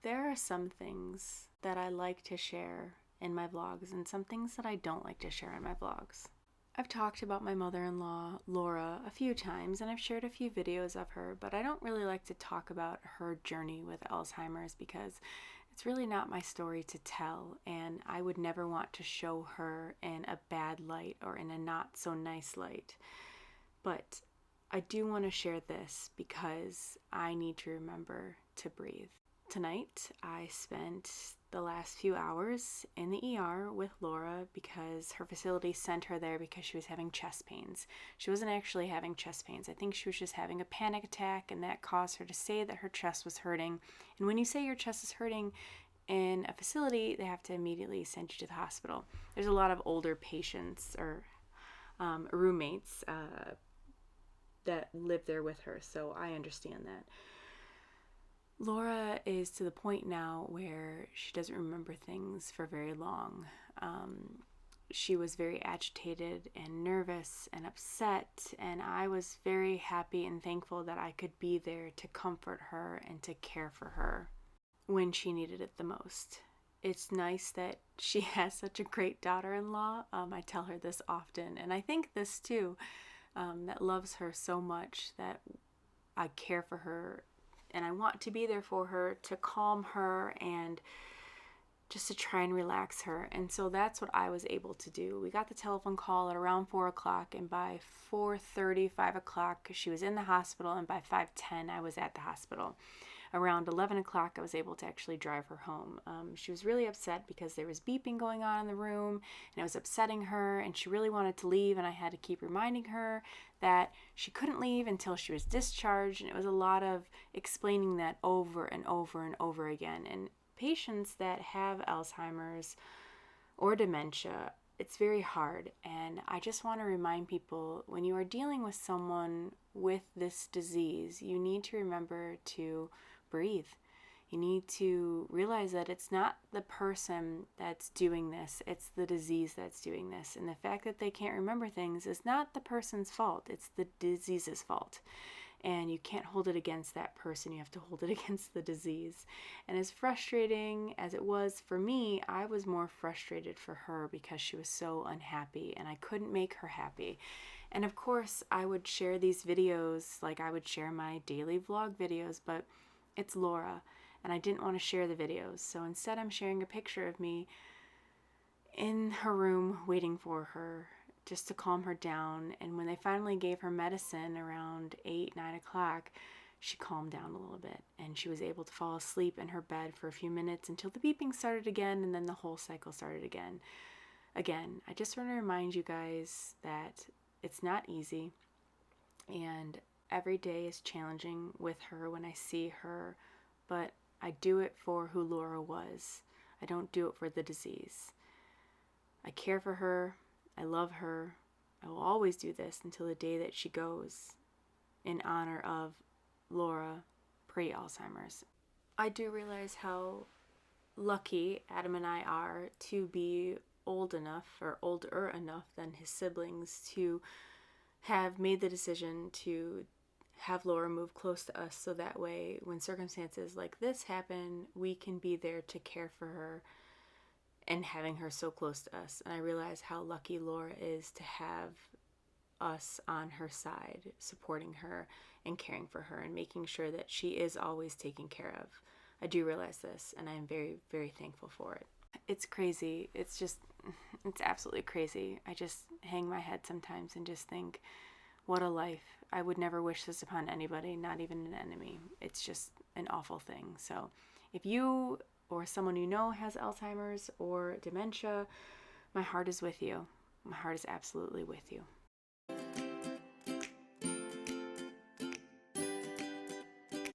there are some things that I like to share in my vlogs and some things that I don't like to share in my vlogs. I've talked about my mother-in-law, Laura, a few times, and I've shared a few videos of her, but I don't really like to talk about her journey with Alzheimer's because it's really not my story to tell, and I would never want to show her in a bad light or in a not so nice light. But I do want to share this because I need to remember to breathe. Tonight, I spent the last few hours in the ER with Laura because her facility sent her there because she was having chest pains. She wasn't actually having chest pains. I think she was just having a panic attack, and that caused her to say that her chest was hurting. And when you say your chest is hurting in a facility, they have to immediately send you to the hospital. There's a lot of older patients or roommates that live there with her, so I understand that. Laura is to the point now where she doesn't remember things for very long. She was very agitated and nervous and upset, and I was very happy and thankful that I could be there to comfort her and to care for her when she needed it the most. It's nice that she has such a great daughter-in-law. I tell her this often, and I think this too, that loves her so much that I care for her and I want to be there for her, to calm her and just to try and relax her. And so that's what I was able to do. We got the telephone call at around 4 o'clock, and by 4:30, 5 o'clock, she was in the hospital, and by 5:10, I was at the hospital. Around 11 o'clock, I was able to actually drive her home. She was really upset because there was beeping going on in the room, and it was upsetting her, and she really wanted to leave, and I had to keep reminding her that she couldn't leave until she was discharged, and it was a lot of explaining that over and over and over again. And patients that have Alzheimer's or dementia, it's very hard, and I just want to remind people, when you are dealing with someone with this disease, you need to remember to breathe. You need to realize that it's not the person that's doing this, it's the disease that's doing this. And the fact that they can't remember things is not the person's fault, it's the disease's fault. And you can't hold it against that person, you have to hold it against the disease. And as frustrating as it was for me, I was more frustrated for her because she was so unhappy and I couldn't make her happy. And of course, I would share these videos like I would share my daily vlog videos, but it's Laura, and I didn't want to share the videos. So instead, I'm sharing a picture of me in her room waiting for her just to calm her down. And when they finally gave her medicine around 8, 9 o'clock, she calmed down a little bit, and she was able to fall asleep in her bed for a few minutes until the beeping started again, and then the whole cycle started again. Again, I just want to remind you guys that it's not easy, and every day is challenging with her when I see her, but I do it for who Laura was. I don't do it for the disease. I care for her. I love her. I will always do this until the day that she goes, in honor of Laura pre-Alzheimer's. I do realize how lucky Adam and I are to be old enough, or older enough than his siblings, to have made the decision to have Laura move close to us, so that way when circumstances like this happen, we can be there to care for her, and having her so close to us. And I realize how lucky Laura is to have us on her side, supporting her and caring for her and making sure that she is always taken care of. I do realize this, and I'm very, very thankful for it. It's crazy. It's absolutely crazy. I just hang my head sometimes and just think, what a life. I would never wish this upon anybody, not even an enemy. It's just an awful thing. So if you or someone you know has Alzheimer's or dementia, my heart is with you. My heart is absolutely with you.